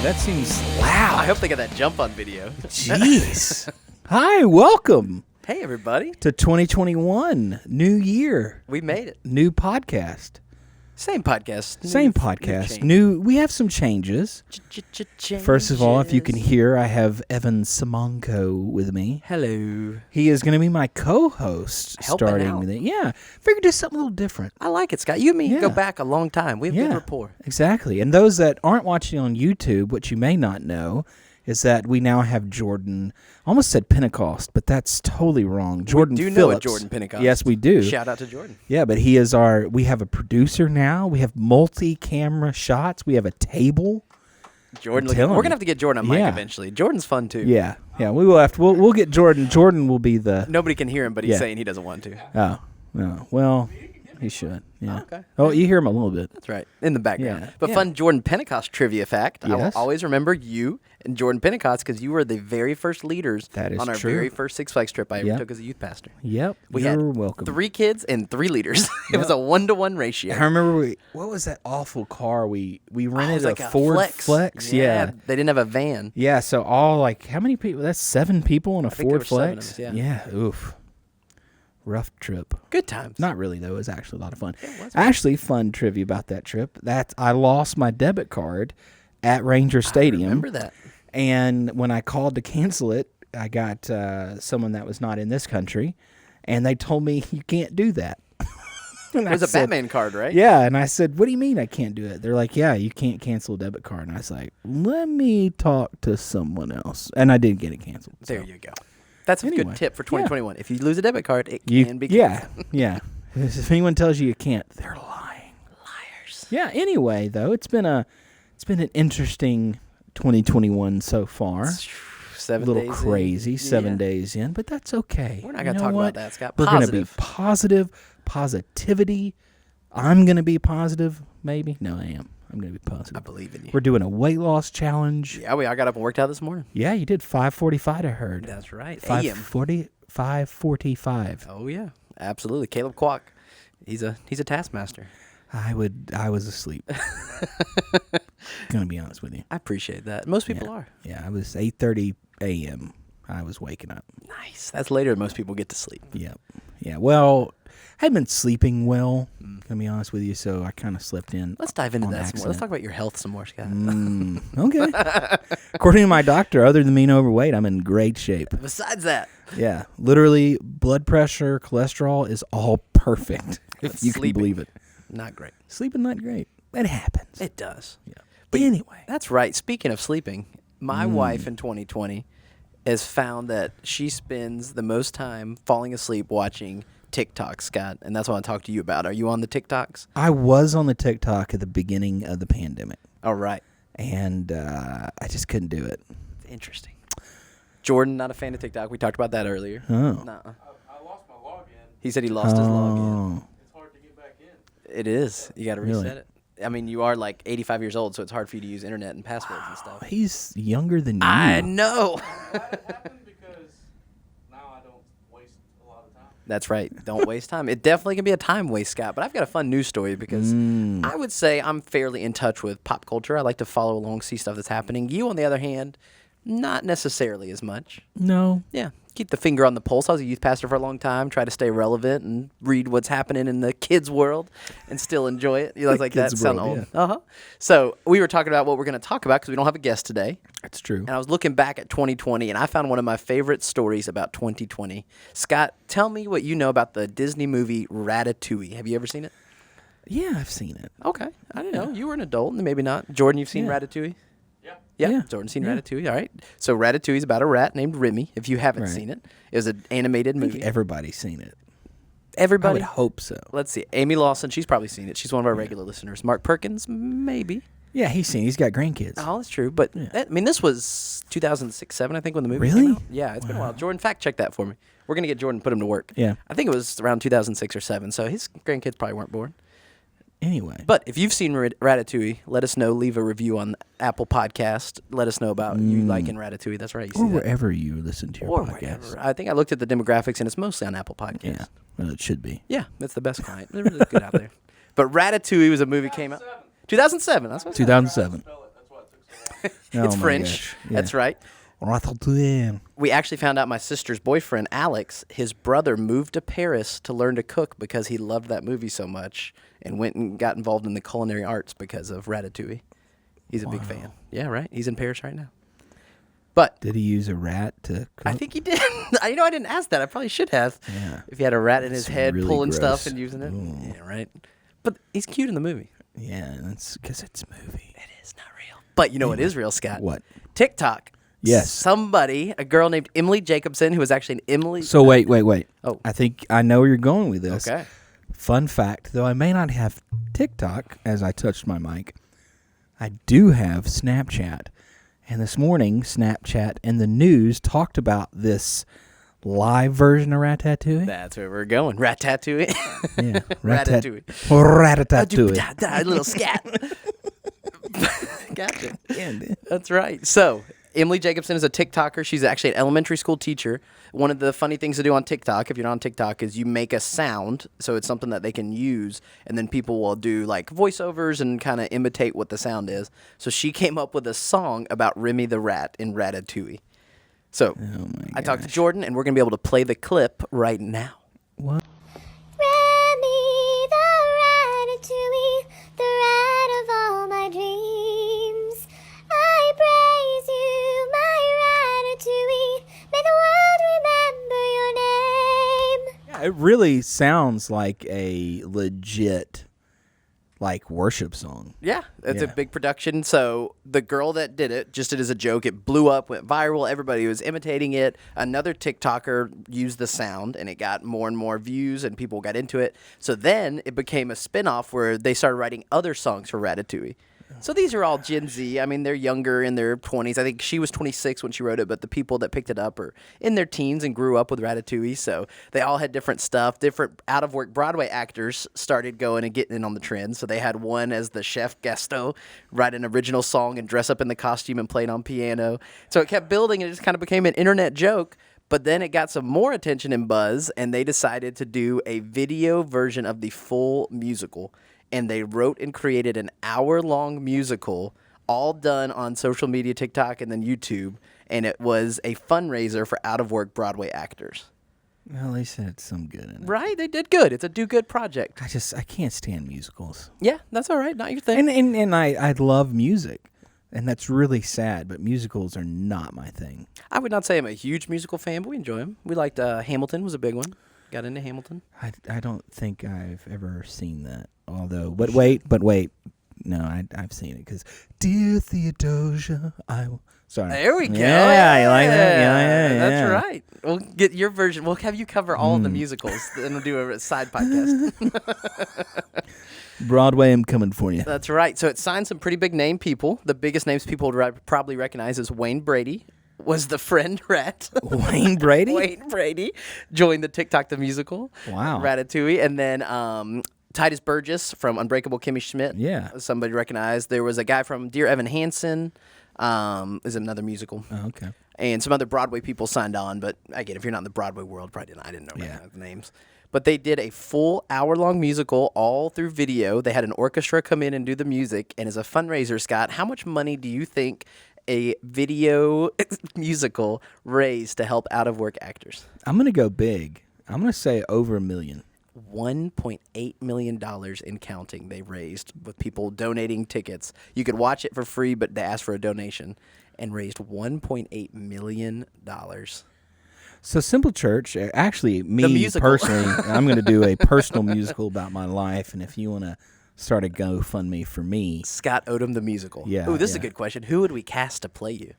That seems loud. I hope they got that jump on video. Jeez. Hi, welcome Hey, everybody. to 2021. New year. We made it. New podcast. Same podcast. Same podcast. New. We have some changes. First of all, if you can hear, I have Evan Semanco with me. Hello. He is going to be my co-host Helping starting out. with it. Yeah. Figured just something a little different. I like it, Scott. You and me go Yeah. back a long time. We have good rapport. Exactly. And those that aren't watching on YouTube, what you may not know is that we now have Jordan. I almost said Pentecost, but that's totally wrong. Jordan Do you Phillips. know a Jordan Pentecost? Yes, we do. Shout out to Jordan. Yeah, but he is we have a producer now. We have multi-camera shots. We have a table. Jordan, I'm telling we're you. going to have to get Jordan on mic Yeah. eventually. Jordan's fun, too. Yeah. We will have to. We'll get Jordan. Jordan will be the. Nobody can hear him, but he's Yeah. saying he doesn't want to. Oh, no. Well, he should. Yeah. Okay. Oh, you hear him a little bit. That's right. In the background. Yeah. But Yeah. fun Jordan Pentecost trivia fact. I will Yes. always remember you and Jordan Pentecost because you were the very first leaders That is on our true. very first Six Flags trip I ever Yep. took as a youth pastor. Yep. We You're had welcome. 3 kids and 3 leaders. It was a 1-to-1 ratio. I remember what was that awful car we It rented was like a Ford Flex? Yeah. They didn't have a van. Yeah, so how many people? That's 7 people in a think there Ford were 7 of Flex? us, yeah. Oof. Rough trip. Good times. Not really though. It was actually a lot of fun. It was. Actually, fun trivia about that trip. I lost my debit card at Ranger Stadium. Remember that. And when I called to cancel it, I got someone that was not in this country, and they told me you can't do that. It was a Batman card, right? Yeah, and I said, "What do you mean I can't do it?" They're like, "Yeah, you can't cancel a debit card." And I was like, "Let me talk to someone else," and I did get it canceled. There so. you go. That's a Anyway, good tip for 2021. If you lose a debit card, it can be Yeah, canceled. yeah. If anyone tells you can't, they're lying. Liars. Yeah. Anyway, though, it's been an interesting 2021 so far. 7 A little days crazy, in. 7 Yeah. days in, but that's okay. We're not going to talk about that, Scott. We're going to be positivity. I'm going to be positive, maybe. No, I am. I'm going to be positive. I believe in you. We're doing a weight loss challenge. Yeah, I got up and worked out this morning. Yeah, you did 5:45. I heard. That's right. 5:45. Oh yeah, absolutely. Caleb Kwok, he's a taskmaster. I was asleep. Gonna be honest with you. I appreciate that. Most people are. Yeah, I was 8:30 a.m. I was waking up. Nice. That's later than most people get to sleep. Yep. Yeah. Well, I hadn't been sleeping well. Gonna be honest with you, so I kind of slept in. Let's dive into on that some more. accident. Let's talk about your health some more, Scott. Okay. According to my doctor, other than being overweight, I'm in great shape. Besides that, Yeah, literally, blood pressure, cholesterol is all perfect. If you can Sleeping. believe it. not great. Sleeping not great. It happens. It does. Yeah. But anyway, That's right. Speaking of sleeping, my wife in 2020 has found that she spends the most time falling asleep watching TikTok, Scott, and that's what I want to talk to you about. Are you on the TikToks? I was on the TikTok at the beginning of the pandemic, All right. and I just couldn't do it. Interesting. Jordan, not a fan of TikTok. We talked about that earlier. Oh. Nuh-uh. I lost my login. He said he lost his login. Oh. It's hard to get back in. It is. You got to reset Really? it. I mean, you are like 85 years old, so it's hard for you to use internet and passwords and stuff. He's younger than you. I know. That happened because now I don't waste a lot of time. That's right. Don't waste time. It definitely can be a time waste, Scott. But I've got a fun news story because I would say I'm fairly in touch with pop culture. I like to follow along, see stuff that's happening. You, on the other hand, not necessarily as much. No. Yeah. Keep the finger on the pulse. I was a youth pastor for a long time. Try to stay relevant and read what's happening in the kids' world and still enjoy it. You guys like that? kids' Sound world, old. Uh-huh. So we were talking about what we're going to talk about because we don't have a guest today. That's true. And I was looking back at 2020, and I found one of my favorite stories about 2020. Scott, tell me what you know about the Disney movie Ratatouille. Have you ever seen it? Yeah, I've seen it. Okay. I don't know. You were an adult, and maybe not. Jordan, you've seen Yeah. Ratatouille? Yeah. Yeah. Yeah. Jordan's seen Yeah. Ratatouille. All right. So Ratatouille is about a rat named Remy, if you haven't Right. seen it. It was an animated I think movie. everybody's seen it. I Everybody. would hope so. Let's see. Amy Lawson, she's probably seen it. She's one of our regular listeners. Mark Perkins, maybe. Yeah, he's seen it. He's got grandkids. Oh, that's true. But, Yeah. I mean, this was 2006, 7, I think, when the movie Really? came out. Yeah, it's been a while. Jordan, fact check that for me. We're going to get Jordan, put him to work. Yeah. I think it was around 2006 or 7, so his grandkids probably weren't born. Anyway. But if you've seen Ratatouille, let us know. Leave a review on Apple Podcast. Let us know about you liking Ratatouille. That's right. You see or that. wherever you listen to your Or podcast. wherever. I think I looked at the demographics, and it's mostly on Apple Podcasts. Yeah. Well, it should be. Yeah, that's the best client. They're really good out there. But Ratatouille was a movie came out. 2007. That's what I said. 2007. Spell it. That's why it took so long. It's my French. gosh. Yeah. That's right. Ratatouille. We actually found out my sister's boyfriend, Alex, his brother moved to Paris to learn to cook because he loved that movie so much and went and got involved in the culinary arts because of Ratatouille. He's a big fan. Yeah, right? He's in Paris right now. But Did he use a rat to cook? I think he did. I didn't ask that. I probably should have. Yeah. If he had a rat in his It's head really pulling stuff gross. and using it. Ooh. Yeah, right? But he's cute in the movie. Yeah, that's because it's a movie. It is not real. But you know what is real, Scott? What? TikTok. Yes. Somebody, a girl named Emily Jacobson, who was actually an Emily. So wait. Oh. I think I know where you're going with this. Okay. Fun fact, though I may not have TikTok as I touched my mic, I do have Snapchat. And this morning, Snapchat and the news talked about this live version of Ratatouille. That's where we're going. Ratatouille. Yeah. Ratatouille. Ratatouille. A little scat. Gotcha. Yeah, dude. That's right. So, Emily Jacobson is a TikToker. She's actually an elementary school teacher. One of the funny things to do on TikTok, if you're not on TikTok, is you make a sound. So it's something that they can use. And then people will do like voiceovers and kind of imitate what the sound is. So she came up with a song about Remy the Rat in Ratatouille. So I talked to Jordan, and we're going to be able to play the clip right now. What? Remy the Ratatouille, the rat of all my dreams. I praise you, my Ratatouille. May the world remember your name. Yeah, it really sounds like a legit, like, worship song. Yeah, it's a Yeah. big production. So the girl that did it just did as a joke. It blew up, went viral. Everybody was imitating it. Another TikToker used the sound, and it got more and more views, and people got into it. So then it became a spinoff where they started writing other songs for Ratatouille. So these are all Gen Z. I mean, they're younger, in their 20s. I think she was 26 when she wrote it, but the people that picked it up are in their teens and grew up with Ratatouille. So they all had different stuff. Different out-of-work Broadway actors started going and getting in on the trend. So they had one as the chef Gaston write an original song and dress up in the costume and play it on piano. So it kept building, and it just kind of became an internet joke. But then it got some more attention and buzz, and they decided to do a video version of the full musical. And they wrote and created an hour-long musical, all done on social media, TikTok, and then YouTube. And it was a fundraiser for out-of-work Broadway actors. Well, they said it's some good in it. Right? They did good. It's a do-good project. I can't stand musicals. Yeah, that's all right. Not your thing. And I love music. And that's really sad, but musicals are not my thing. I would not say I'm a huge musical fan, but we enjoy them. We liked Hamilton was a big one. Got into Hamilton. I don't think I've ever seen that. Although, but wait. No, I've seen it because Dear Theodosia, sorry. There we go. Yeah, you like that? Yeah. That's right. We'll get your version. We'll have you cover all of the musicals, then we'll do a side podcast. Broadway, I'm coming for you. That's right. So it signed some pretty big name people. The biggest names people would probably recognize is Wayne Brady. Was the friend rat. Wayne Brady? Wayne Brady joined the TikTok the musical. Wow. Ratatouille. And then Titus Burgess from Unbreakable Kimmy Schmidt. Yeah. Somebody recognized. There was a guy from Dear Evan Hansen. Is another musical. Oh, okay. And some other Broadway people signed on. But again, if you're not in the Broadway world, I didn't know Yeah. the names. But they did a full hour-long musical all through video. They had an orchestra come in and do the music. And as a fundraiser, Scott, how much money do you think a video musical raised to help out-of-work actors? I'm going to go big. I'm going to say over $1 million. $1.8 million in counting they raised with people donating tickets. You could watch it for free, but they asked for a donation and raised $1.8 million. So Simple Church, actually, The me musical. personally, I'm going to do a personal musical about my life. And if you want to start a GoFundMe for me. Scott Odom the musical. Yeah, Ooh, this is a yeah. good question. Who would we cast to play you?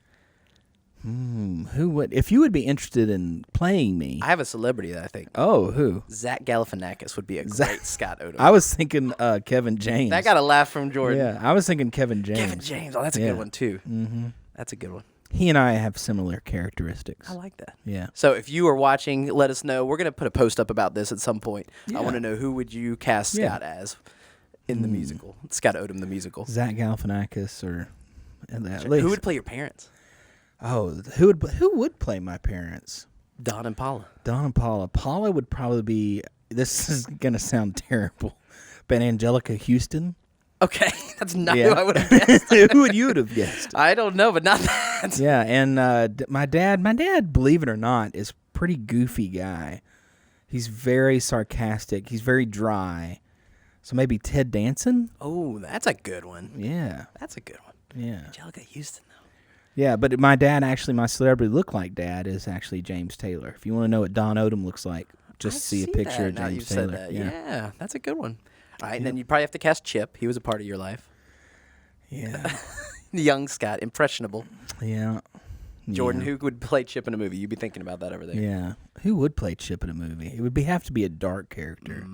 Who would, if you would be interested in playing me? I have a celebrity that I think. Oh, who? Zach Galifianakis would be a great Scott Odom. I was thinking Kevin James. That got a laugh from Jordan. Yeah, I was thinking Kevin James. Kevin James. Oh, that's a Yeah. good one too. Mm-hmm. That's a good one. He and I have similar characteristics. I like that. Yeah. So if you are watching, let us know. We're going to put a post up about this at some point. Yeah. I want to know, who would you cast Yeah. Scott as in the musical? Scott Odom the musical. Zach Galifianakis or at Who least. would play your parents? Oh, who would play my parents? Don and Paula. Don and Paula. Paula would probably be. This is gonna sound terrible, but Angelica Houston. Okay, that's not Yeah. who I would have guessed. Who would you have guessed? I don't know, but not that. Yeah, and my dad, believe it or not, is a pretty goofy guy. He's very sarcastic. He's very dry. So maybe Ted Danson? Oh, that's a good one. Yeah, That's a good one. yeah. Angelica Houston, though. Yeah, but my dad, actually, my celebrity look-like dad is actually James Taylor. If you want to know what Don Odom looks like, just see a picture that of now James you've Taylor. said that. Yeah, that's a good one. All right, and then you'd probably have to cast Chip. He was a part of your life. Yeah, Young Scott, impressionable. yeah. Jordan, yeah. who would play Chip in a movie? You'd be thinking about that over there. Yeah, who would play Chip in a movie? It would have to be a dark character.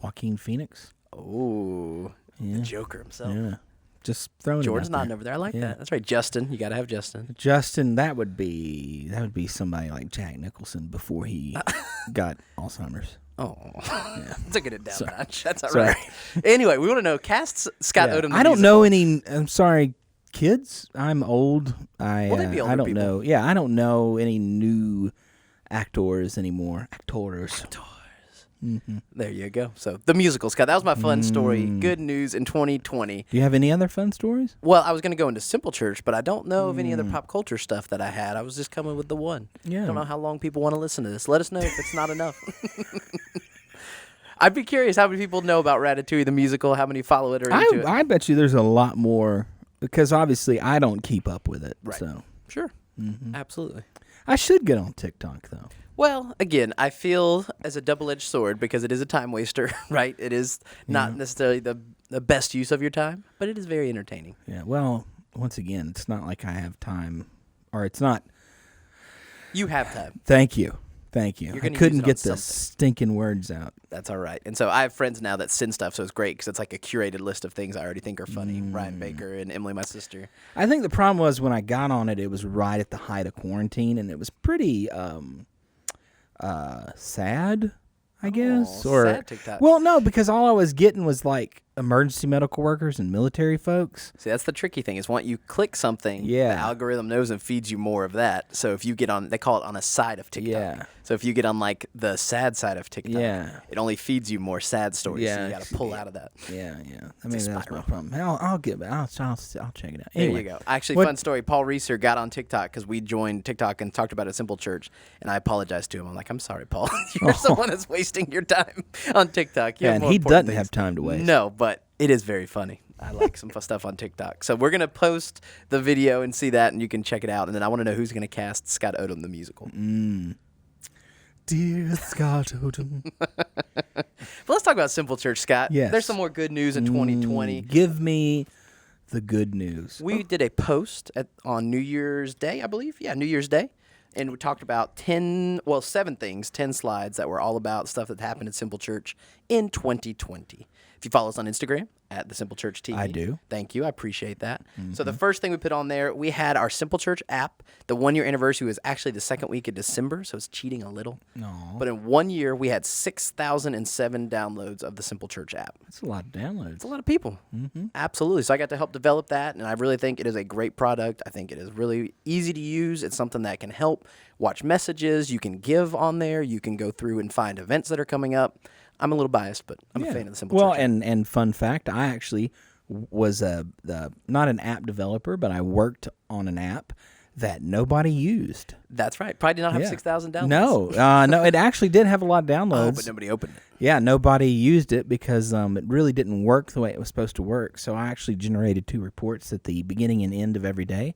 Joaquin Phoenix. Oh, Yeah. the Joker himself. Yeah, just throwing. Jordan's it out nodding there. over there. I like Yeah. that. That's right. Justin, you got to have Justin. Justin, that would be somebody like Jack Nicholson before he got Alzheimer's. Oh, took it down a notch. That's all Sorry. right. Anyway, we want to know cast Scott Yeah. Odom. The I don't musical. know any. I'm sorry, kids. I'm old. Well, they'd be older I don't people. know. Yeah, I don't know any new actors anymore. Actors. There you go. So the musical, Scott. That was my fun story. Good news in 2020. Do you have any other fun stories? Well, I was going to go into Simple Church, but I don't know of any other pop culture stuff that I had. I was just coming with the one. Yeah. I don't know how long people want to listen to this. Let us know if it's not enough. I'd be curious how many people know about Ratatouille, the musical, how many follow it or into it. I bet you there's a lot more because obviously I don't keep up with it. Right. So Sure. Absolutely. I should get on TikTok though. Well, again, I feel as a double-edged sword because it is a time waster, right? It is not necessarily the best use of your time, but it is very entertaining. Yeah. Well, once again, it's not like I have time, or it's not. You have time. Thank you. I You're gonna couldn't use it on get the something. stinking words out. That's all right. And so I have friends now that send stuff, so it's great because it's like a curated list of things I already think are funny. Ryan Baker and Emily, my sister. I think the problem was when I got on it, it was right at the height of quarantine, and it was pretty sad, I guess. Aw, sad TikTok. Well, no, because all I was getting was like emergency medical workers and military folks. See, that's the tricky thing is once you click something, Yeah. the algorithm knows and feeds you more of that. So if you get on, they call it on a side of TikTok. Yeah. So if you get on like the sad side of TikTok, Yeah. it only feeds you more sad stories. So Yeah. you got to pull out of that. Yeah. I a mean, that's my spiral. problem. I'll get it. I'll check it out. There Anyway, you go. Actually, what- fun story. Paul Reeser got on TikTok because we joined TikTok and talked about it at Simple Church, and I apologized to him. I'm like, I'm sorry, Paul. You're someone that's wasting your time on TikTok. You Yeah, have and more he important doesn't have things. time to waste. No, but it is very funny. I like some stuff on TikTok. So we're gonna post the video and see that, and you can check it out. And then I want to know who's gonna cast Scott Odom the musical. Dear Scott Odom. But let's talk about Simple Church, Scott. Yes. There's some more good news in 2020. Give me the good news. We did a post on New Year's Day, I believe. Yeah, New Year's Day. And we talked about 10 slides that were all about stuff that happened at Simple Church in 2020. If you follow us on Instagram, at the Simple Church TV. I do. Thank you. I appreciate that. So the first thing we put on there, we had our Simple Church app. The 1 year anniversary was actually the second week of December, so it's cheating a little. Aw. But in 1 year, we had 6,007 downloads of the Simple Church app. That's a lot of downloads. It's a lot of people. Absolutely. So I got to help develop that, and I really think it is a great product. I think it is really easy to use. It's something that can help watch messages. You can give on there. You can go through and find events that are coming up. I'm a little biased, but I'm a fan of the Simple Church. And fun fact, I actually was not an app developer, but I worked on an app that nobody used. That's right. Probably did not have Yeah. 6,000 downloads. No, it actually did have a lot of downloads. Oh, but nobody opened it. Yeah, nobody used it because it really didn't work the way it was supposed to work. So I actually generated 2 reports at the beginning and end of every day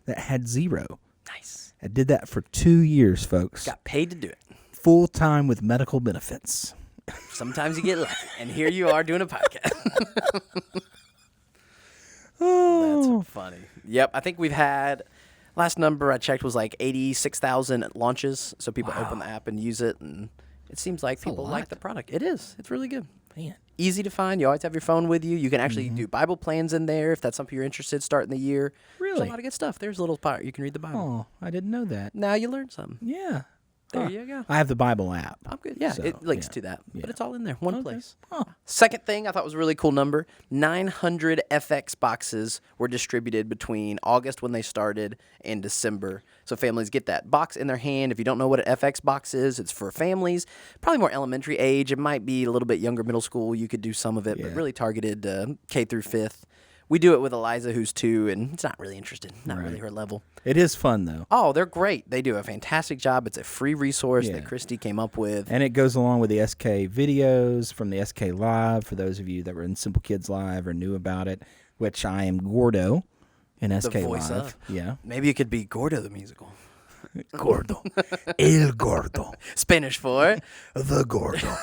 that had 0. Nice. I did that for 2 years, folks. Got paid to do it. Full time with medical benefits. Sometimes you get lucky, and here you are doing a podcast. Oh, That's funny. Yep, I think we've had, last number I checked was like 86,000 launches. So people open the app and use it, and it seems like people like lot. the product. It is. It's really good. man. Easy to find. You always have your phone with you. You can actually do Bible plans in there if that's something you're interested in starting the year. There's Really? a lot of good stuff. There's a little part you can read the Bible. Oh, I didn't know that. Now you learned something. Yeah. There you go. I have the Bible app. I'm good. Yeah, So, it links yeah. to that, Yeah. but it's all in there, one place. Huh. Second thing I thought was a really cool number, 900 FX boxes were distributed between August when they started and December. So families get that box in their hand. If you don't know what an FX box is, it's for families, probably more elementary age. It might be a little bit younger middle school. You could do some of it, but Yeah. really targeted K through 5th. We do it with Eliza, who's 2, and it's not really interested, not really her level. It is fun, though. Oh, they're great. They do a fantastic job. It's a free resource Yeah. that Christy came up with. And it goes along with the SK videos from the SK Live, for those of you that were in Simple Kids Live or knew about it, which I am Gordo in SK voice Live. of. Yeah. Maybe it could be Gordo the musical. Gordo. El Gordo. Spanish for The Gordo.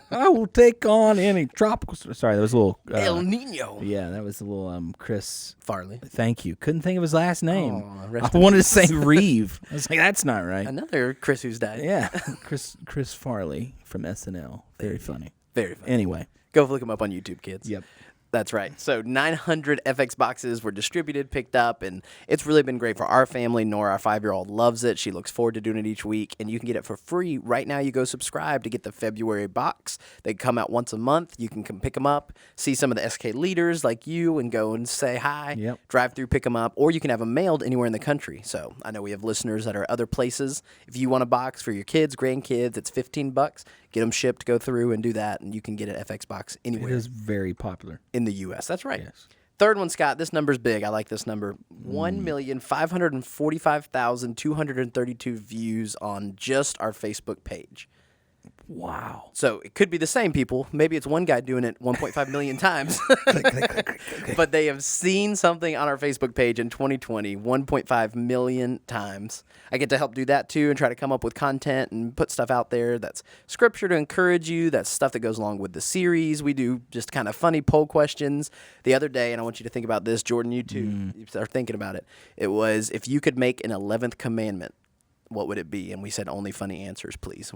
I will take on any tropical... Sorry, that was a little... El Nino. yeah, that was a little Chris... Farley. Thank you. Couldn't think of his last name. Oh, I rest in wanted to say Reeve. I was like, that's not right. Another Chris who's died. Yeah, Chris Farley from SNL. Very funny. Very funny. Anyway. Go look him up on YouTube, kids. Yep. That's right. So 900 FX boxes were distributed, picked up, and it's really been great for our family. Nora, our 5-year-old, loves it. She looks forward to doing it each week, and you can get it for free. Right now, you go subscribe to get the February box. They come out once a month. You can come pick them up, see some of the SK leaders like you, and go and say hi. Yep. Drive through, pick them up, or you can have them mailed anywhere in the country. So I know we have listeners that are other places. If you want a box for your kids, grandkids, it's $15. Get them shipped, go through, and do that, and you can get an FX box It anywhere is very popular. in the U.S. That's right. Yes. Third one, Scott. This number's big. I like this number. 1,545,232 views on just our Facebook page. Wow. So it could be the same people. Maybe it's one guy doing it 1.5 million times. But they have seen something on our Facebook page in 2020 1.5 million times. I get to help do that too and try to come up with content and put stuff out there that's scripture to encourage you. That's stuff that goes along with the series. We do just kind of funny poll questions the other day, and I want you to think about this. Jordan, you too. You start thinking about it. It was, if you could make an 11th commandment, what would it be? And we said only funny answers, please.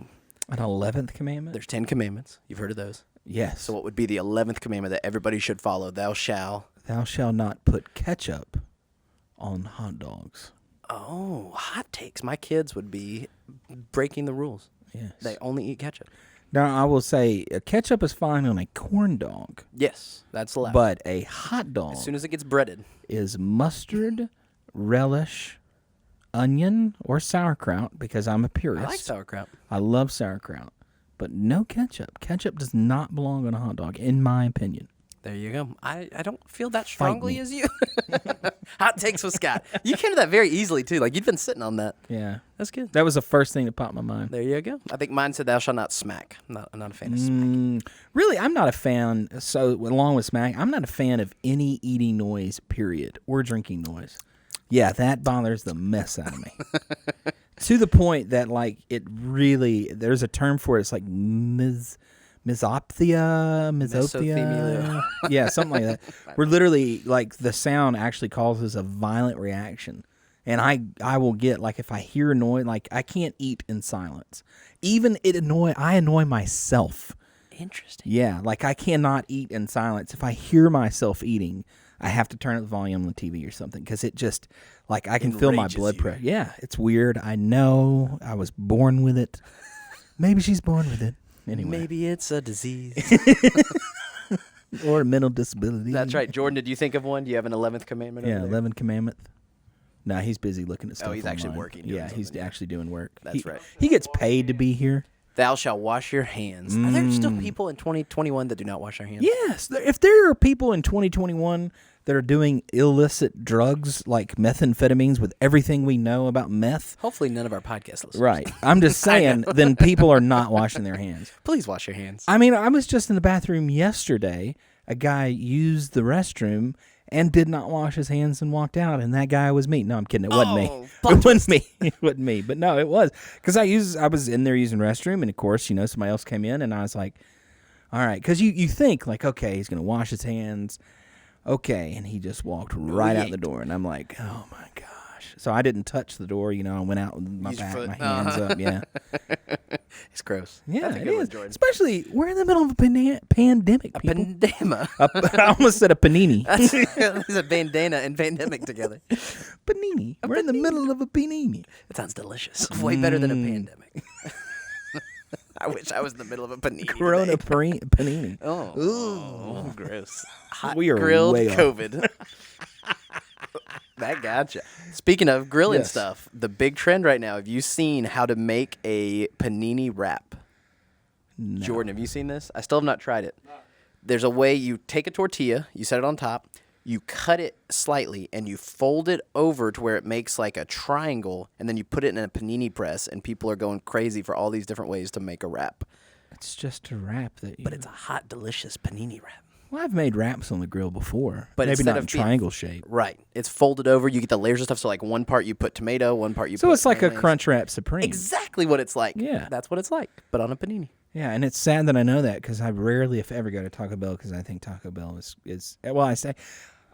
An 11th commandment? There's 10 commandments. You've heard of those. Yes. So what would be the 11th commandment that everybody should follow? Thou shalt. Thou shalt not put ketchup on hot dogs. Oh, hot takes. My kids would be breaking the rules. Yes. They only eat ketchup. Now, I will say ketchup is fine on a corn dog, Yes, that's allowed. but a hot dog as soon as it gets breaded. is mustard, relish, onion, or sauerkraut, because I'm a purist. I like sauerkraut. I love sauerkraut, but no ketchup. Ketchup does not belong on a hot dog, in my opinion. There you go. I don't feel that strongly me. as you. Hot takes with Scott. You came to that very easily, too. Like, you've been sitting on that. Yeah. That's good. That was the first thing that popped in my mind. There you go. I think mine said, thou shalt not smack. I'm not a fan of smack. Really, I'm not a fan. So, along with smack, I'm not a fan of any eating noise, period, or drinking noise. Yeah, that bothers the mess out of me. To the point that, like, it really, there's a term for it. It's like misophonia. Yeah, something like that. Where literally, like, the sound actually causes a violent reaction. And I will get, like, if I hear a noise, like, I can't eat in silence. Even I annoy myself. Interesting. Yeah, like, I cannot eat in silence. If I hear myself eating, I have to turn up the volume on the TV or something, because it just, like, I can feel my Enrages blood you. pressure. Yeah, it's weird. I know. I was born with it. Maybe she's born with it. Anyway. Maybe it's a disease. Or a mental disability. That's right. Jordan, did you think of one? Do you have an 11th commandment? Yeah, over there? 11th commandment. No, he's busy looking at stuff. he's actually online. working, doing Yeah, he's something, yeah. actually doing work. That's right. He gets paid to be here. Thou shalt wash your hands. Are there still people in 2021 that do not wash their hands? Yes, if there are people in 2021 that are doing illicit drugs like methamphetamines with everything we know about meth, Hopefully none of our podcast listeners. right? I'm just saying, then people are not washing their hands. Please wash your hands. I mean, I was just in the bathroom yesterday. A guy used the restroom and did not wash his hands and walked out, and that guy was me. No, I'm kidding. It wasn't me. plot It wasn't me. It wasn't me. But no, it was. Because I was in there using the restroom, and of course, somebody else came in, and I was like, all right. Because you think, like, okay, he's going to wash his hands. Okay. And he just walked right out the door, and I'm like, oh, my gosh. gosh. So I didn't touch the door. I went out with my Use your back, foot. my hands up. Yeah. It's gross. Yeah, That's a it good one, is. Jordan. Especially, we're in the middle of a pandemic, A people. pandema. I almost said a panini. That's a bandana and pandemic together. Panini. We're in the middle of a panini. That sounds delicious. Way better than a pandemic. I wish I was in the middle of a panini. Corona today. panini. Oh, ooh, gross. Hot We are grilled way off. COVID. That gotcha. Speaking of grilling Yes. stuff, the big trend right now. Have you seen how to make a panini wrap? No. Jordan, have you seen this? I still have not tried it. There's a way you take a tortilla, you set it on top, you cut it slightly, and you fold it over to where it makes like a triangle, and then you put it in a panini press, and people are going crazy for all these different ways to make a wrap. It's just a wrap that you. But it's a hot, delicious panini wrap. Well, I've made wraps on the grill before. But maybe instead not of in being- triangle shape. Right. It's folded over. You get the layers of stuff. So like one part you put tomato, one part you So put it's like a mayonnaise. Crunch Wrap Supreme. Exactly what it's like. Yeah. That's what it's like, but on a panini. Yeah, and it's sad that I know that because I rarely, if ever, go to Taco Bell because I think Taco Bell is well, I say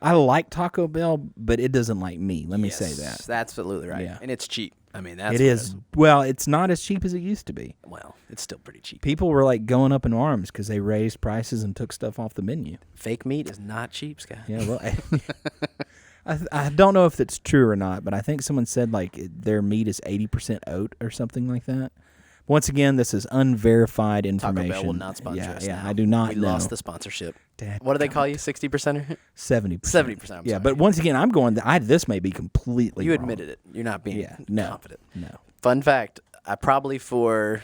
I like Taco Bell, but it doesn't like me. Let me say that. That's absolutely right. Yeah. And it's cheap. I mean, that's It is. Well, it's not as cheap as it used to be. Well, it's still pretty cheap. People were like going up in arms because they raised prices and took stuff off the menu. Fake meat is not cheap, Scott. Yeah, well, I don't know if that's true or not, but I think someone said like their meat is 80% oat or something like that. Once again, this is unverified Taco information. Bell will not sponsor us Yeah, now. I do not We know. lost the sponsorship. Dad What do they call gummit. you? 60%? 70%. 70%, I'm Yeah, sorry. but once again, I'm going. This may be completely. You wrong. admitted it. You're not being Yeah, no, confident. no. Fun fact, I probably for,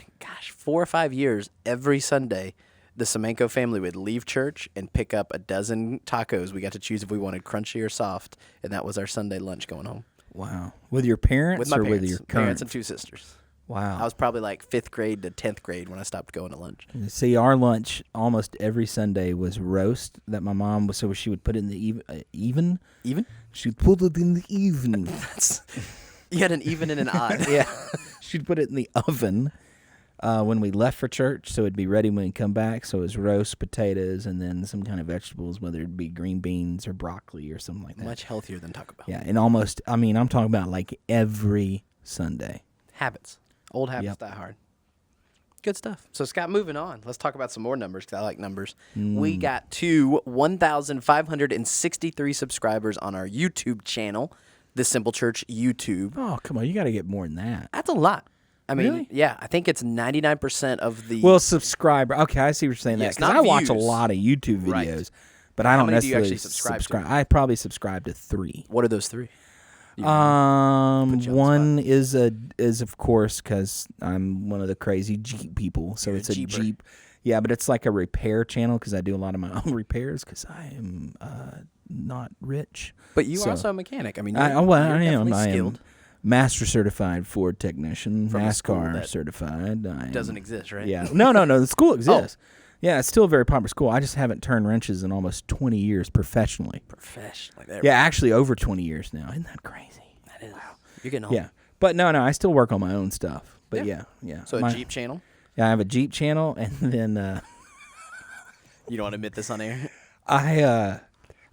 4 or 5 years, every Sunday, the Semanco family would leave church and pick up a dozen tacos. We got to choose if we wanted crunchy or soft, and that was our Sunday lunch going home. Wow. With your parents With my or parents. with your Parents current? and 2 sisters. Wow. I was probably like 5th grade to 10th grade when I stopped going to lunch. See, our lunch almost every Sunday was roast that my mom was. So she would put it in the even. Even? She'd put it in the evening. You had an even and an odd. Yeah. She'd put it in the oven when we left for church, so it'd be ready when we come back. So it was roast potatoes and then some kind of vegetables, whether it be green beans or broccoli or something like that. Much healthier than Taco Bell. Yeah, and almost. I mean, I'm talking about like every Sunday. Habits. Old habits Yep. die hard. Good stuff. So, Scott, moving on. Let's talk about some more numbers because I like numbers. We got to 1,563 subscribers on our YouTube channel, The Simple Church YouTube. Oh, come on, you got to get more than that. That's a lot. I mean, Really? yeah, I think it's 99% of the. Well, subscriber. Okay, I see what you're saying. Yes, Because not I watch a views. lot of YouTube videos, Right. but I How don't many do you necessarily actually subscribe to? I probably subscribe to 3. What are those 3? One you on is of course because I'm one of the crazy Jeep people, so You're a it's a Jeeper. Jeep. Yeah, but it's like a repair channel because I do a lot of my own repairs because I am not rich. But you So- are also a mechanic. I mean, I am. definitely I am skilled. master certified Ford technician, From a school NASCAR that certified. I am- Doesn't exist, right? Yeah. No. The school exists. Yeah, it's still a very popular school. I just haven't turned wrenches in almost 20 years professionally. Professional. Like Yeah, actually over 20 years now. Isn't that crazy? That is. You're getting old. Yeah. But no, I still work on my own stuff. But yeah. So a Jeep channel? Yeah, I have a Jeep channel, and then You don't want to admit this on air? I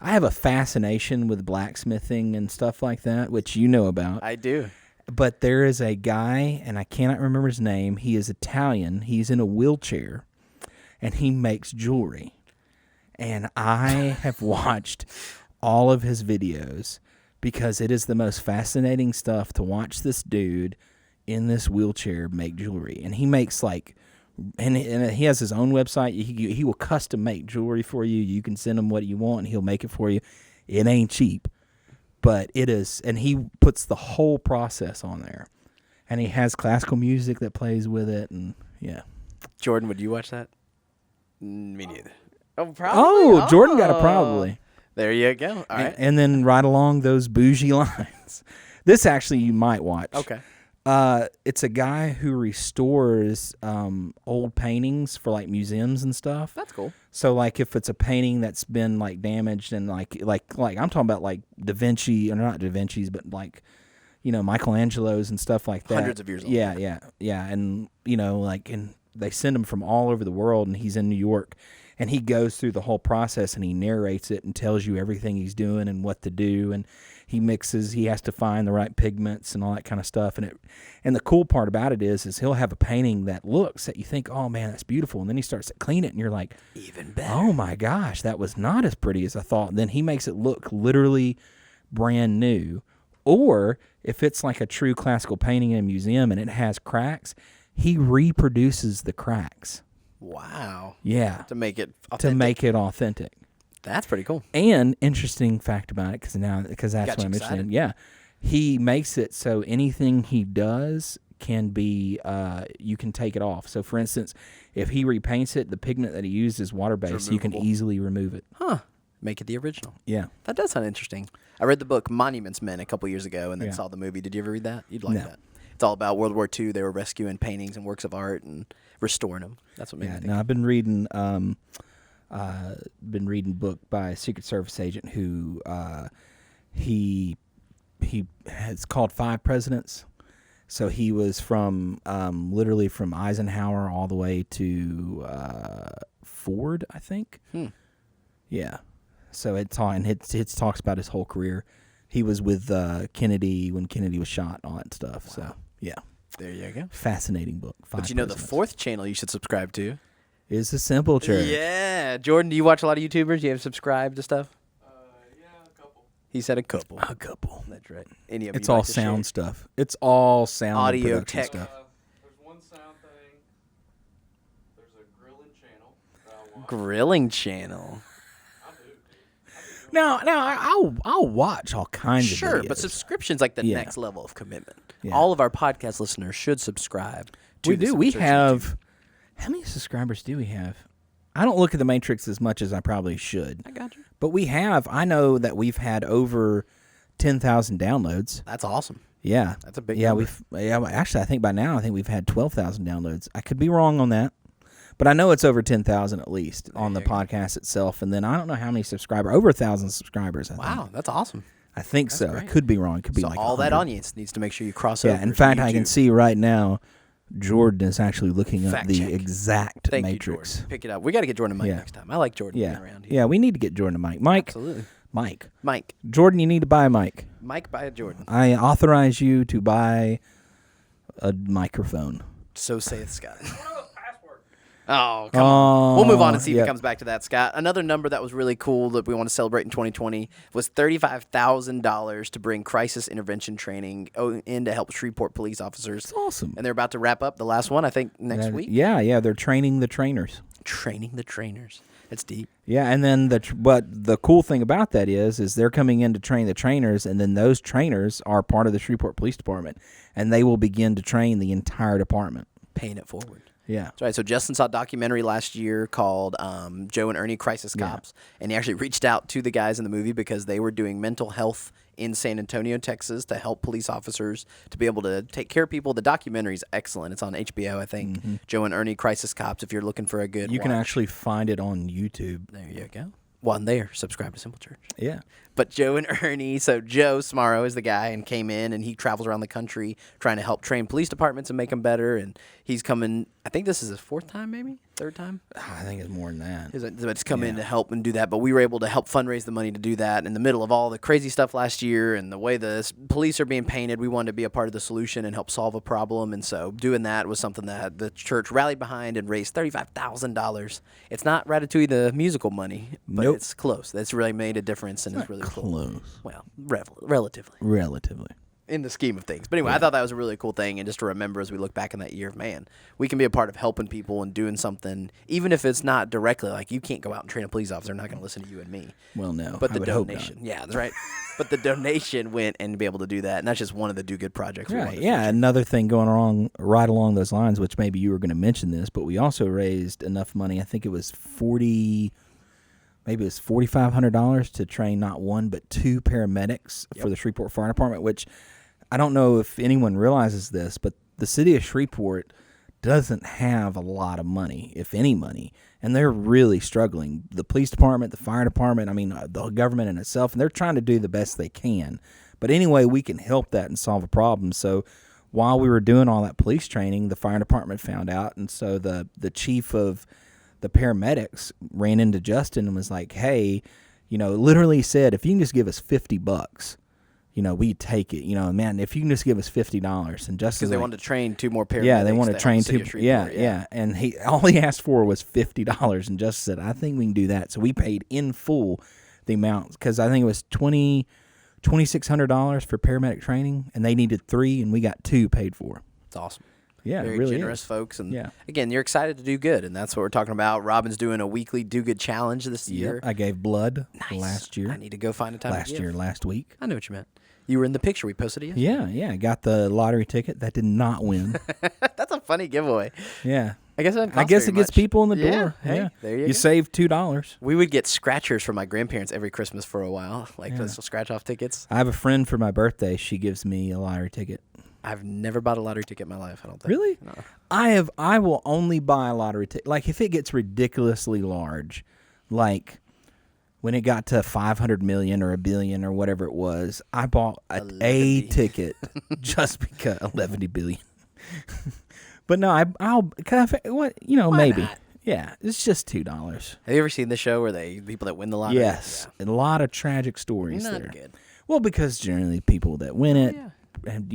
have a fascination with blacksmithing and stuff like that, which you know about. I do. But there is a guy, and I cannot remember his name. He is Italian. He's in a wheelchair, and he makes jewelry. And I have watched all of his videos because it is the most fascinating stuff to watch this dude in this wheelchair make jewelry. And he makes and he has his own website. He will custom make jewelry for you. You can send him what you want, and he'll make it for you. It ain't cheap. But it is, and he puts the whole process on there. And he has classical music that plays with it, and yeah. Jordan, would you watch that? Me neither. Oh, Oh, Jordan got a probably. There you go. All right. And then right along those bougie lines. This actually you might watch. Okay. It's a guy who restores old paintings for like museums and stuff. That's cool. So like if it's a painting that's been like damaged and like I'm talking about like Da Vinci, or not Da Vinci's, but like Michelangelo's and stuff like that. Hundreds of years old. Yeah, and like and they send him from all over the world, and he's in New York, and he goes through the whole process and he narrates it and tells you everything he's doing and what to do, and he mixes. He has to find the right pigments and all that kind of stuff. And the cool part about it is he'll have a painting that looks that you think, oh man, that's beautiful, and then he starts to clean it, and you're like, even better. oh my gosh, that was not as pretty as I thought. And then he makes it look literally brand new. Or if it's like a true classical painting in a museum and it has cracks, he reproduces the cracks. Wow. Yeah. To make it authentic. That's pretty cool. And interesting fact about it, because that's what I'm interested in. Yeah. He makes it so anything he does can be, you can take it off. So, for instance, if he repaints it, the pigment that he used is water-based, so you can easily remove it. Huh. Make it the original. Yeah. That does sound interesting. I read the book Monuments Men a couple years ago and then saw the movie. Did you ever read that? You'd like that. It's all about World War II. They were rescuing paintings and works of art and restoring them. That's what made me think. Now, I've been reading a book by a Secret Service agent who it's called Five Presidents. So he was from literally from Eisenhower all the way to Ford, I think. Yeah. So it talks about his whole career. He was with Kennedy when Kennedy was shot and all that stuff. Wow. So, yeah. There you go. Fascinating book. But you know the fourth channel you should subscribe to is The Simple Church. Yeah. Jordan, do you watch a lot of YouTubers? Do you have subscribed to stuff? Yeah, a couple. He said a couple. A couple. That's right. Any of It's you all like to sound share? stuff. It's all sound Audio and production tech. stuff. There's one sound thing. There's a grilling channel that I watch. Grilling channel. I do. Now, I'll watch all kinds of Sure, videos. but subscription's like the Yeah. next level of commitment. Yeah. All of our podcast listeners should subscribe to We the do. Simple We Church have. YouTube. How many subscribers do we have? I don't look at the Matrix as much as I probably should. I got you. But we have. I know that we've had over 10,000 downloads. That's awesome. Yeah. That's a big Yeah, number. actually, I think by now, we've had 12,000 downloads. I could be wrong on that. But I know it's over 10,000 at least on the podcast itself. And then I don't know how many subscribers. Over 1,000 subscribers, I think. Wow, that's awesome. I think so. great. I could be wrong. It could be So like all that 100. audience needs to make sure you cross Yeah, over. in to fact, I can YouTube. see right now Jordan is actually looking up Fact the check. exact Thank you, Matrix. Jordan. Pick it up. We got to get Jordan a mic Yeah. next time. I like Jordan Yeah. being around here. Yeah, we need to get Jordan a mic. Mike, Absolutely. Mike. Mike. Jordan, you need to buy a mic. Mike by Jordan. I authorize you to buy a microphone. So saith Scott. One of those passwords. Oh, come on. We'll move on and see if yeah. it comes back to that, Scott. Another number that was really cool that we want to celebrate in 2020 was $35,000 to bring crisis intervention training in to help Shreveport police officers. It's awesome. And they're about to wrap up the last one, I think, next week. Yeah, they're training the trainers. Training the trainers. That's deep. Yeah, and then but the cool thing about that is they're coming in to train the trainers, and then those trainers are part of the Shreveport Police Department, and they will begin to train the entire department. Paying it forward. Yeah. That's right. So Justin saw a documentary last year called Joe and Ernie Crisis Cops, and he actually reached out to the guys in the movie because they were doing mental health in San Antonio, Texas, to help police officers to be able to take care of people. The documentary is excellent. It's on HBO, I think. Joe and Ernie Crisis Cops. If you're looking for a good, You can watch. actually find it on YouTube. There you go. One there. Subscribe to Simple Church. Yeah. But Joe and Ernie, so Joe Smaro is the guy and came in and he travels around the country trying to help train police departments and make them better. And he's coming, I think this is his fourth time, maybe? Third time? I think it's more than that. It's come in to help and do that. But we were able to help fundraise the money to do that in the middle of all the crazy stuff last year and the way the police are being painted. We wanted to be a part of the solution and help solve a problem. And so doing that was something that the church rallied behind and raised $35,000. It's not Ratatouille the musical money, but Nope. it's close. That's really made a difference and it's really cool. Close. Well, relatively Relatively. in the scheme of things. But anyway, I thought that was a really cool thing, and just to remember as we look back in that year of, man, we can be a part of helping people and doing something, even if it's not directly, like you can't go out and train a police officer, they're not going to listen to you and me. Well, no. But I the would hope not. donation, yeah, that's right. But the donation went and be able to do that, and that's just one of the do good projects. we want Right. to Yeah. feature. Another thing going on right along those lines, which maybe you were going to mention this, but we also raised enough money. I think it was $4,500 to train not one but two paramedics for the Shreveport Fire Department. Which I don't know if anyone realizes this, but the city of Shreveport doesn't have a lot of money, if any money, and they're really struggling. The police department, the fire department, I mean, the government in itself, and they're trying to do the best they can. But anyway, we can help that and solve a problem. So while we were doing all that police training, the fire department found out, and so the chief of the paramedics ran into Justin and was like, "Hey, literally said, if you can just give us $50, we take it. Man, if you can just give us $50." And Justin, Because they wanted to train 2 more paramedics. yeah, they wanted to help train the city 2. of Shreveport, Yeah. And all he asked for was $50, and Justin said, "I think we can do that." So we paid in full the amount, because I think it was $2,600 for paramedic training, and they needed 3, and we got 2 paid for. It's awesome. Yeah, Very it really generous is. folks. And Yeah. again, you're excited to do good, and that's what we're talking about. Robin's doing a weekly do good challenge this year. I gave blood Nice. last year. I need to go find a time to give. Last week. I know what you meant. You were in the picture we posted yesterday. Yeah. Got the lottery ticket. That did not win. That's a funny giveaway. Yeah. I guess it doesn't I cost guess very it gets much. people in the Yeah, door. hey, Yeah. there you go. save $2. We would get scratchers from my grandparents every Christmas for a while, like those scratch off tickets. I have a friend for my birthday. She gives me a lottery ticket. I've never bought a lottery ticket in my life, I don't think. Really? No. I will only buy a lottery ticket. Like, if it gets ridiculously large, like when it got to 500 million or a billion or whatever it was, I bought a ticket just because 11 billion. But no, I'll kind of, maybe. not? Yeah, it's just $2. Have you ever seen the show where people that win the lottery? Yes, a lot of tragic stories Not there. good. Well, because generally people that win it, yeah. and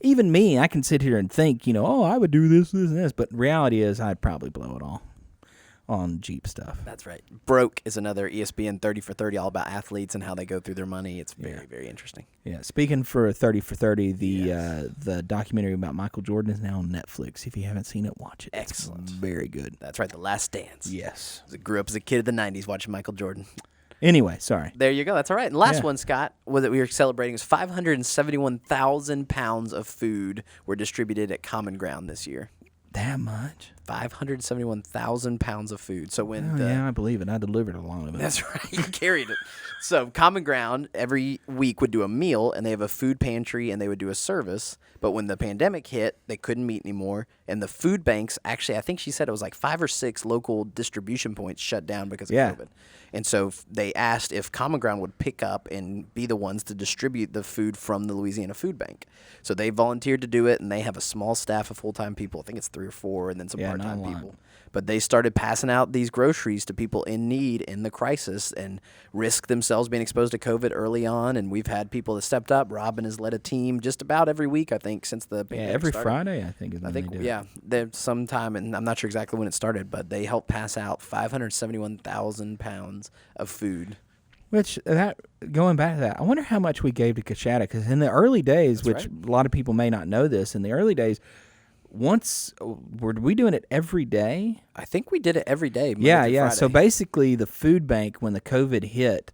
even me, I can sit here and think, oh, I would do this, and this, but reality is I'd probably blow it all on Jeep stuff. That's right. Broke is another ESPN 30 for 30, all about athletes and how they go through their money. It's very, very interesting. Yeah. Speaking for 30 for 30, the documentary about Michael Jordan is now on Netflix. If you haven't seen it, watch it. Excellent. It's very good. That's right. The Last Dance. Yes. I grew up as a kid of the 90s watching Michael Jordan. Anyway, sorry. There you go. That's all right. And last Yeah. one, Scott, was that we were celebrating was 571,000 pounds of food were distributed at Common Ground this year. That much? 571,000 pounds of food. So when Yeah, I believe it. I delivered a lot of it. That's right. You carried it. So Common Ground every week would do a meal, and they have a food pantry, and they would do a service. But when the pandemic hit, they couldn't meet anymore. And the food banks, actually, I think she said it was like 5 or 6 local distribution points shut down because of COVID. And so they asked if Common Ground would pick up and be the ones to distribute the food from the Louisiana Food Bank. So they volunteered to do it, and they have a small staff of full-time people. I think it's 3 or 4, and then some part-time not a lot. people. But they started passing out these groceries to people in need in the crisis and risk themselves being exposed to COVID early on. And we've had people that stepped up. Robin has led a team just about every week, I think, since the pandemic every started. Friday, I think, is when they do it. There's some time, and I'm not sure exactly when it started, but they helped pass out 571,000 pounds of food. Which, going back to that, I wonder how much we gave to Kashada, because in the early days, That's which a lot of people may not know this, in the early days, were we doing it every day? I think we did it every day. Monday through Friday. So basically, the food bank, when the COVID hit,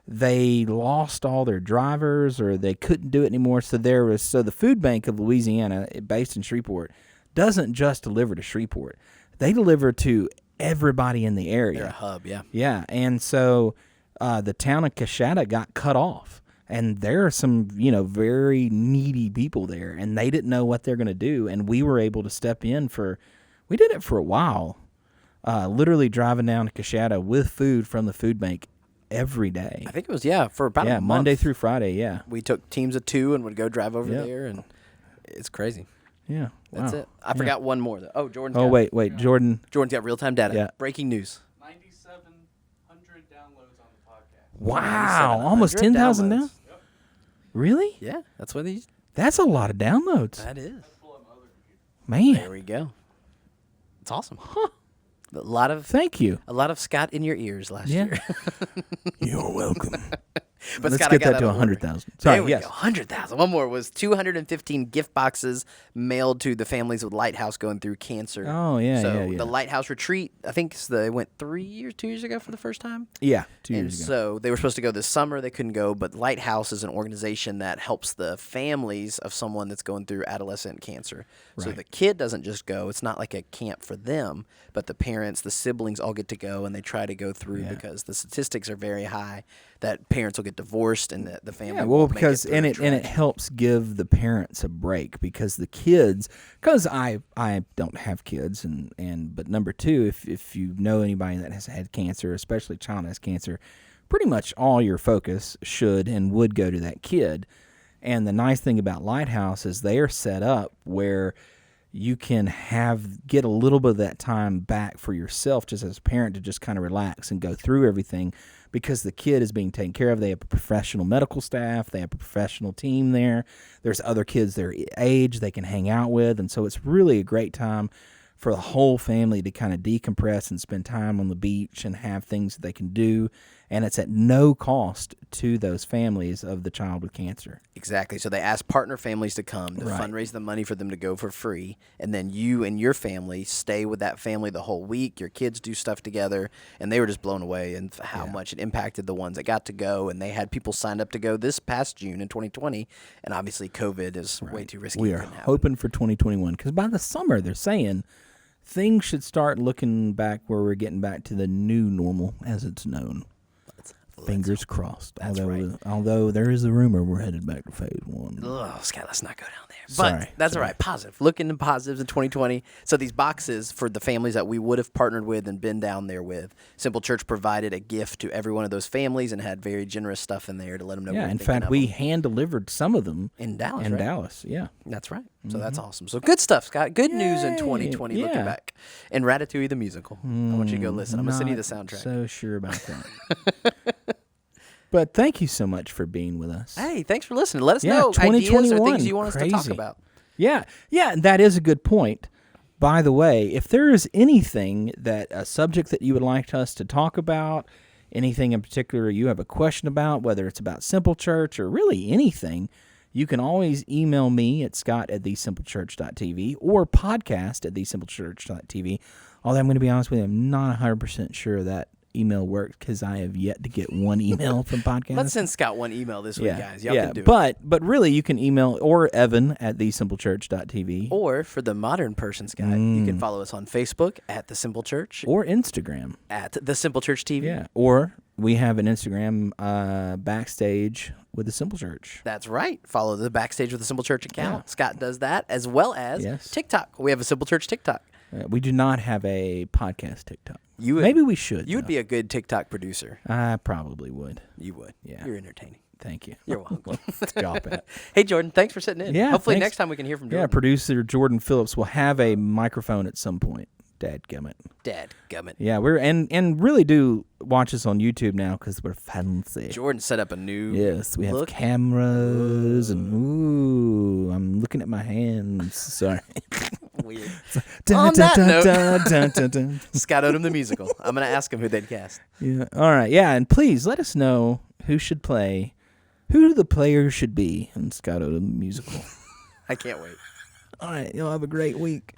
they lost all their drivers, or they couldn't do it anymore. So the food bank of Louisiana, based in Shreveport, doesn't just deliver to Shreveport; they deliver to everybody in the area. They're a hub, yeah. Yeah, and so the town of Kashada got cut off. And there are some, very needy people there, and they didn't know what they're going to do. And we were able to step in we did it for a while, literally driving down to Kashada with food from the food bank every day. I think it was, for about a month. Monday through Friday, yeah. We took teams of 2 and would go drive over there, and it's crazy. Yeah, That's wow. it. I forgot one more, though. Oh, Jordan's Oh, got wait, Jordan. Jordan's got real-time data. Yeah. Breaking news. 9,700 downloads on the podcast. Wow, almost 9,700 10,000 now? downloads. Really? Yeah, that's what these. That's a lot of downloads. That is. Man, There we go. It's awesome. A lot of Scott in your ears last Yeah. year. you're welcome. But Let's Scott, get I got that to on 100,000. order. Sorry, There we yes. go. 100,000. One more was 215 gift boxes mailed to the families with Lighthouse going through cancer. Oh, yeah, So yeah. the Lighthouse Retreat, I think they went 2 years ago for the first time. Yeah, 2 And years ago. so they were supposed to go this summer. They couldn't go, but Lighthouse is an organization that helps the families of someone that's going through adolescent cancer. So Right. the kid doesn't just go. It's not like a camp for them, but the parents, the siblings all get to go, and they try to go through because the statistics are very high that parents will get divorced and that the family Yeah, well, won't make because through and the it tragedy. helps give the parents a break, because the kids, because I don't have kids, but number two, if you know anybody that has had cancer, especially child has cancer, pretty much all your focus should and would go to that kid. And the nice thing about Lighthouse is they are set up where you can get a little bit of that time back for yourself just as a parent to just kind of relax and go through everything because the kid is being taken care of. They have a professional medical staff. They have a professional team there. There's other kids their age they can hang out with. And so it's really a great time for the whole family to kind of decompress and spend time on the beach and have things that they can do. And it's at no cost to those families of the child with cancer. Exactly. So they ask partner families to come to Right. fundraise the money for them to go for free. And then you and your family stay with that family the whole week. Your kids do stuff together. And they were just blown away and how much it impacted the ones that got to go. And they had people signed up to go this past June in 2020. And obviously COVID is way too risky. We are hoping for 2021 because by the summer they're saying things should start looking back where we're getting back to the new normal as it's known. Fingers crossed. Although there is a rumor we're headed back to phase 1. Ugh, Scott, let's not go down there. Sorry, But that's all right. Positive. Look into positives in 2020. So these boxes for the families that we would have partnered with and been down there with, Simple Church provided a gift to every one of those families and had very generous stuff in there to let them know. Yeah, we're in thinking fact, of we them. hand delivered some of them in Dallas. in right? Dallas. Yeah. That's right. So that's awesome. So good stuff, Scott. Good news in Yay. 2020 looking Yeah. back. And Ratatouille the musical. I want you to go listen. I'm going to send you the Not soundtrack. So sure about that. But thank you so much for being with us. Hey, thanks for listening. Let us Yeah, know ideas or 2021. things you want us to talk Crazy. about. Yeah, and that is a good point. By the way, if there is anything a subject that you would like us to talk about, anything in particular you have a question about, whether it's about Simple Church or really anything, you can always email me at scott@thesimplechurch.tv or podcast@thesimplechurch.tv. Although I'm going to be honest with you, I'm not 100% sure that email worked because I have yet to get one email from podcast. Let's send Scott one email this week, guys. Y'all can do it. But really, you can email or Evan at thesimplechurch.tv Or for the modern person, Scott, you can follow us on Facebook at The Simple Church, or Instagram. at The Simple Church TV. Yeah, or we have an Instagram backstage with the Simple Church. That's right. Follow the Backstage with the Simple Church account. Yeah. Scott does that, as well as Yes. TikTok. We have a Simple Church TikTok. We do not have a podcast TikTok. You would, Maybe we should. You would though. be a good TikTok producer. I probably would. You would. Yeah. You're entertaining. Thank you. You're welcome. Stop it. Hey, Jordan, thanks for sitting in. Yeah, Hopefully thanks. next time we can hear from Yeah, Jordan. producer Jordan Phillips will have a microphone at some point. Dadgummit. Dad, gummit. Yeah, we're and really do watch us on YouTube now because we're fancy. Jordan set up a new. Yes, we have Look. cameras and I'm looking at my hands. Sorry. Weird. Dun, On dun, that dun, note- dun, dun, dun, dun. Scott Odom the musical. I'm going to ask him who they'd cast. Yeah. All right. Yeah, and please let us know who the players should be in Scott Odom the musical. I can't wait. All right, you'll have a great week.